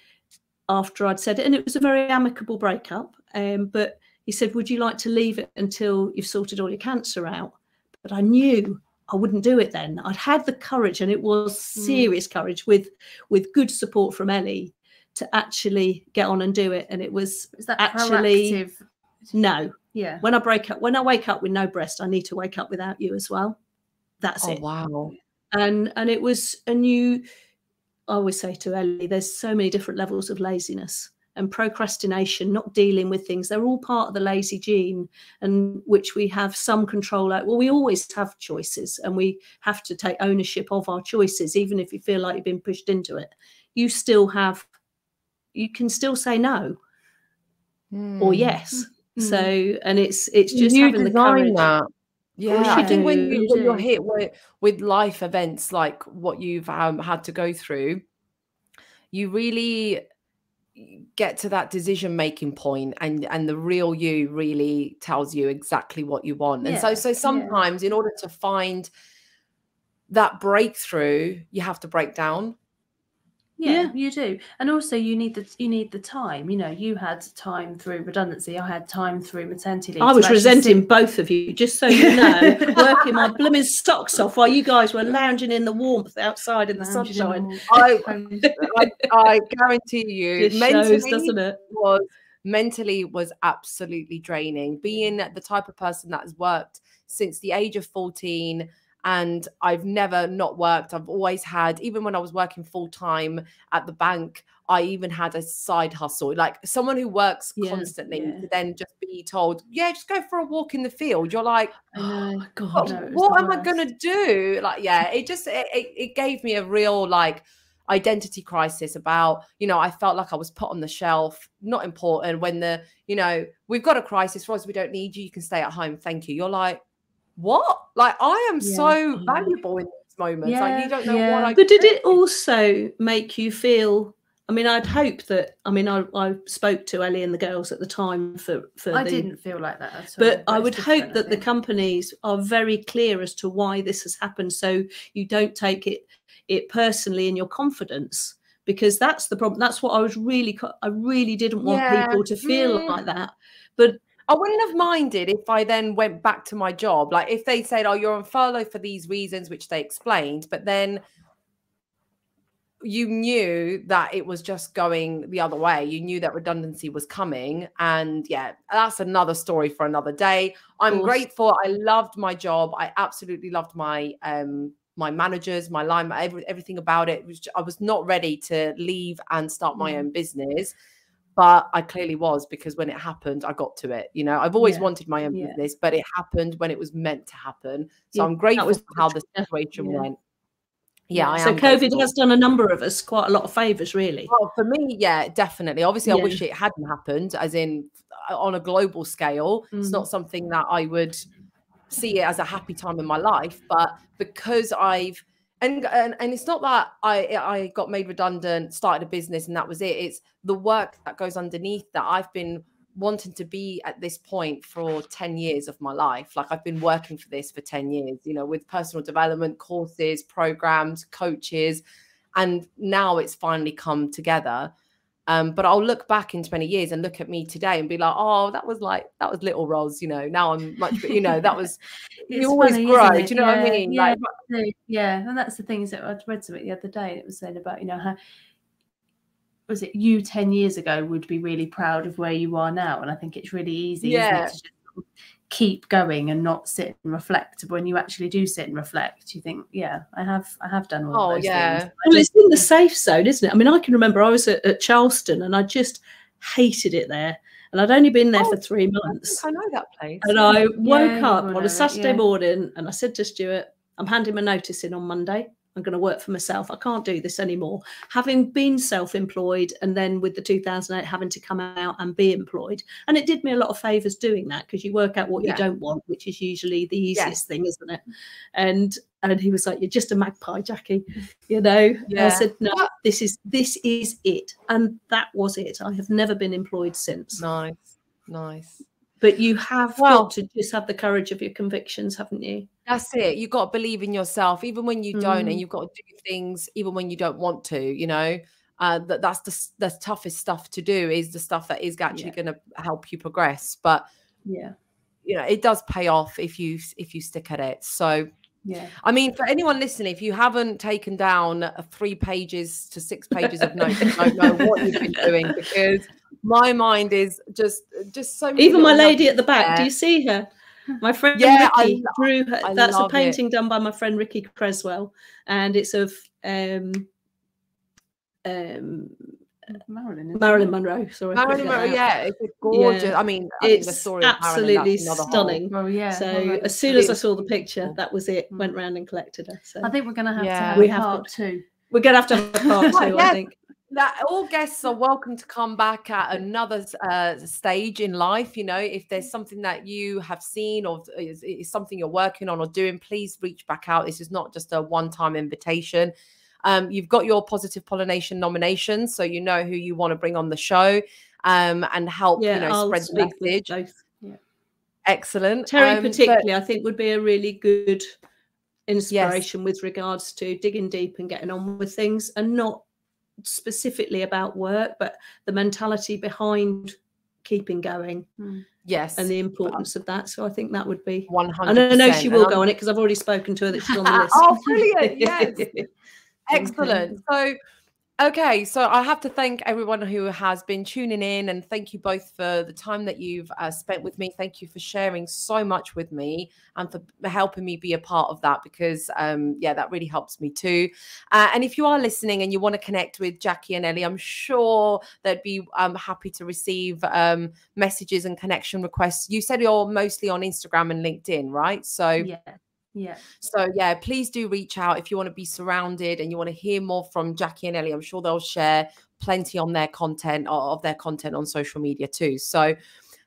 Speaker 3: after I'd said it, and it was a very amicable breakup, but he said, would you like to leave it until you've sorted all your cancer out? But I knew I wouldn't do it then. I'd had the courage, and it was serious courage with good support from Ellie to actually get on and do it. And it was
Speaker 2: that
Speaker 3: actually
Speaker 2: proactive?
Speaker 3: No.
Speaker 2: Yeah.
Speaker 3: When I wake up with no breast, I need to wake up without you as well. That's it.
Speaker 1: Wow.
Speaker 3: And it was a new, I always say to Ellie, there's so many different levels of laziness and procrastination, not dealing with things. They're all part of the lazy gene, and which we have some control over. Well, we always have choices, and we have to take ownership of our choices, even if you feel like you've been pushed into it. You can still say no or yes. So, and it's just having the courage.
Speaker 1: That. Yeah, I think when you're hit with life events like what you've had to go through, you really get to that decision-making point, and the real you really tells you exactly what you want. And so sometimes in order to find that breakthrough, you have to break down.
Speaker 2: Yeah, you do. And also you need the time. You know, you had time through redundancy. I had time through maternity leave.
Speaker 3: I was resenting both of you, just so you know, working my blooming socks off while you guys were lounging in the warmth outside in the sunshine.
Speaker 1: I guarantee you, mentally was absolutely draining. Being the type of person that has worked since the age of 14, and I've never not worked. I've always had, even when I was working full time at the bank, I even had a side hustle. Like someone who works constantly to then just be told, yeah, just go for a walk in the field. You're like, oh God, what am I going to do? Like, yeah, it gave me a real like identity crisis about, you know, I felt like I was put on the shelf, not important. When we've got a crisis, Roz, we don't need you. You can stay at home. Thank you. You're like, what? Like, I am so valuable in these moments. Like, you don't know what I
Speaker 3: But did it also make you feel, I mean, I'd hope that, I mean, I spoke to Ellie and the girls at the time I
Speaker 2: didn't feel like that at all.
Speaker 3: But I would hope that the companies are very clear as to why this has happened, so you don't take it personally in your confidence, because that's the problem. That's what I really didn't want people to feel like that. But
Speaker 1: I wouldn't have minded if I then went back to my job. Like if they said, oh, you're on furlough for these reasons, which they explained, but then you knew that it was just going the other way. You knew that redundancy was coming. And yeah, that's another story for another day. I'm grateful. I loved my job. I absolutely loved my my managers, my line, everything about it. I was not ready to leave and start my own business. But I clearly was, because when it happened, I got to it. You know, I've always wanted my own business, but it happened when it was meant to happen. So I'm grateful for how the situation went. Yeah, I am.
Speaker 3: So COVID has done a number of us quite a lot of favours, really.
Speaker 1: Well, for me, yeah, definitely. Obviously, I wish it hadn't happened, as in on a global scale. It's not something that I would see it as a happy time in my life, but because and it's not that I got made redundant, started a business, and that was it. It's the work that goes underneath that. I've been wanting to be at this point for 10 years of my life. Like I've been working for this for 10 years, you know, with personal development courses, programs, coaches, and now it's finally come together. But I'll look back in 20 years and look at me today and be like, oh, that was little Roz, you know, now I'm much, you know, that was, you always funny, grow. Do you know what I mean?
Speaker 2: Yeah, and that's the things that I'd read something the other day that was saying about, you know, how was it you 10 years ago would be really proud of where you are now. And I think it's really easy, isn't it, to just keep going and not sit and reflect. When you actually do sit and reflect, you think, yeah, I have done all those things.
Speaker 3: Well, it's in the safe zone, isn't it? I mean, I can remember I was at Charleston and I just hated it there. And I'd only been there for 3 months.
Speaker 1: I know that place.
Speaker 3: And I woke up on a Saturday morning and I said to Stuart, I'm handing my notice in on Monday. I'm going to work for myself. I can't do this anymore. Having been self-employed and then with the 2008 having to come out and be employed. And it did me a lot of favours doing that, because you work out what you don't want, which is usually the easiest thing, isn't it? And And he was like, "You're just a magpie, Jackie," you know.
Speaker 1: Yeah.
Speaker 3: I said, "No, this is it," and that was it. I have never been employed since.
Speaker 1: Nice.
Speaker 3: But you have got to just have the courage of your convictions, haven't you?
Speaker 1: That's it. You've got to believe in yourself, even when you don't, and you've got to do things even when you don't want to, you know. That's the toughest stuff to do, is the stuff that is actually going to help you progress. But you know, it does pay off if you stick at it. So I mean, for anyone listening, if you haven't taken down 3 pages to 6 pages of notes, you don't know what you've been doing, because my mind is just so many.
Speaker 3: Even my lady at the back, do you see her? My friend Ricky drew her. That's a painting done by my friend Ricky Creswell, and it's of Marilyn Monroe. Sorry,
Speaker 1: Marilyn Monroe. Yeah, it's gorgeous. Yeah. I mean, it's the story
Speaker 3: absolutely stunning.
Speaker 2: Well, yeah.
Speaker 3: So as soon as I saw the picture, that was it. Went round and collected her. So
Speaker 2: I think we're going to have to have part 2.
Speaker 3: We're going to have a part 2. I think.
Speaker 1: That all guests are welcome to come back at another stage in life. You know, if there's something that you have seen or is something you're working on or doing, please reach back out. This is not just a one-time invitation. You've got your Positive Pollination nominations, so you know who you want to bring on the show and help spread the message. Excellent.
Speaker 3: Terry particularly, I think, would be a really good inspiration with regards to digging deep and getting on with things, and not specifically about work, but the mentality behind keeping going.
Speaker 1: Yes,
Speaker 3: and the importance of that. So I think that would be
Speaker 1: 100%.
Speaker 3: And I know she will go on it, because I've already spoken to her that she's on the list.
Speaker 1: Oh, brilliant! Yes, excellent. So, okay, so I have to thank everyone who has been tuning in, and thank you both for the time that you've spent with me. Thank you for sharing so much with me and for helping me be a part of that, because that really helps me too. And if you are listening and you want to connect with Jackie and Ellie, I'm sure they'd be happy to receive messages and connection requests. You said you're mostly on Instagram and LinkedIn, right? So so please do reach out if you want to be surrounded and you want to hear more from Jackie and Ellie. I'm sure they'll share plenty on their content on social media too. So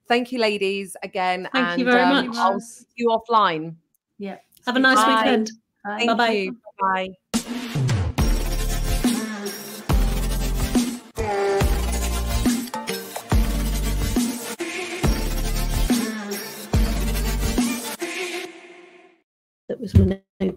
Speaker 1: thank you, ladies, again.
Speaker 3: Thank you very much.
Speaker 1: I'll see you offline.
Speaker 3: Have a nice weekend.
Speaker 1: Bye you. Bye.
Speaker 3: That was Minogue.